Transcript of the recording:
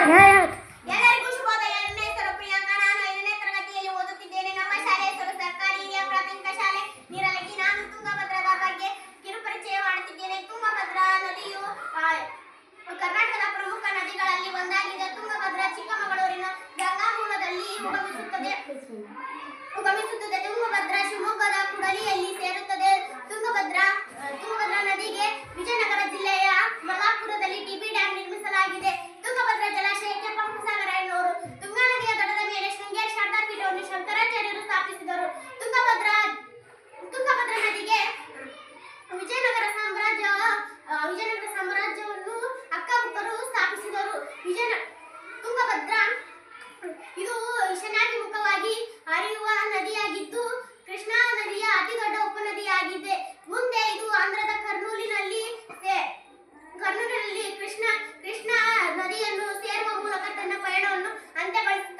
ಎಲ್ಲರಿಗೂ ಶುಭೋದಯ. ನನ್ನ ಹೆಸರು ಪ್ರಿಯಾಂಕ. ನಾನು 5ನೇ ತರಗತಿಯಲ್ಲಿ ಓದುತ್ತಿದ್ದೇನೆ. ನಮ್ಮ ಶಾಲೆಯ ಹೆಸರು ಸರ್ಕಾರಿ ಹಿರಿಯ ಪ್ರಾಥಮಿಕ ಶಾಲೆ ನೀರಲಗಿ. ನಾನು ತುಂಗಭದ್ರಾದ ಬಗ್ಗೆ ಕಿರುಪರಿಚಯ ಮಾಡುತ್ತಿದ್ದೇನೆ. ತುಂಗಭದ್ರಾ ನದಿಯು ಕರ್ನಾಟಕದ ಪ್ರಮುಖ ನದಿಗಳಲ್ಲಿ ಒಂದಾಗಿದೆ. ತುಂಗಭದ್ರಾ ಚಿಕ್ಕಮಗಳೂರಿನ ಗಂಗಾ ಮೂಲದಲ್ಲಿ ಉಗಮಿಸುತ್ತದೆ. ತುಂಗಭದ್ರಾ ಶಿವಮೊಗ್ಗದ ಕುಡಲಿಯಲ್ಲಿ ಸೇರುತ್ತದೆ. ತುಂಗಭದ್ರಾ ನದಿಗೆ ವಿಜಯನಗರ ಜಿಲ್ಲೆಯ ಮಲ್ಲಾಪುರದಲ್ಲಿ ಟಿಬಿ ಡ್ಯಾಂ ನಿರ್ಮಿಸಲಾಗಿದೆ. ತುಂಗಭದ್ರಾ ಜಲಾಶಯಕ್ಕೆ ಪಂಪಸಾಗರ ಎನ್ನುವರು. ತುಂಗಾ ನದಿಯ ದಡದ ಮೇಲೆ ಶೃಂಗೇರಿ ಶಾರದಾ ಪೀಠವನ್ನು ಶಂಕರಾಚಾರ್ಯರು ಸ್ಥಾಪಿಸಿದರು. ತುಂಗಭದ್ರಾ ನದಿಗೆ ವಿಜಯನಗರ ಸಾಮ್ರಾಜ್ಯವನ್ನು ಅಕ್ಕಬುಕ್ಕರು ಸ್ಥಾಪಿಸಿದರು. ತುಂಗಭದ್ರಾ ಇದು ಈಶಾನ್ಯಾಭಿಮುಖವಾಗಿ ಹರಿಯುವ ನದಿಯಾಗಿದ್ದು ಕೃಷ್ಣಾ ನದಿಯ ಅತಿ ದೊಡ್ಡ ಉಪನದಿಯಾಗಿದೆ. ಮುಂದೆ ಇದು ಆಂಧ್ರದ ಕರ್ನೂಲಿನಲ್ಲಿ ಕೃಷ್ಣಾ ನದಿಯನ್ನು ಸೇರುವ ಮೂಲಕ ತನ್ನ ಪಯಣವನ್ನು ಅಂತ್ಯಗೊಳಿಸಿದೆ.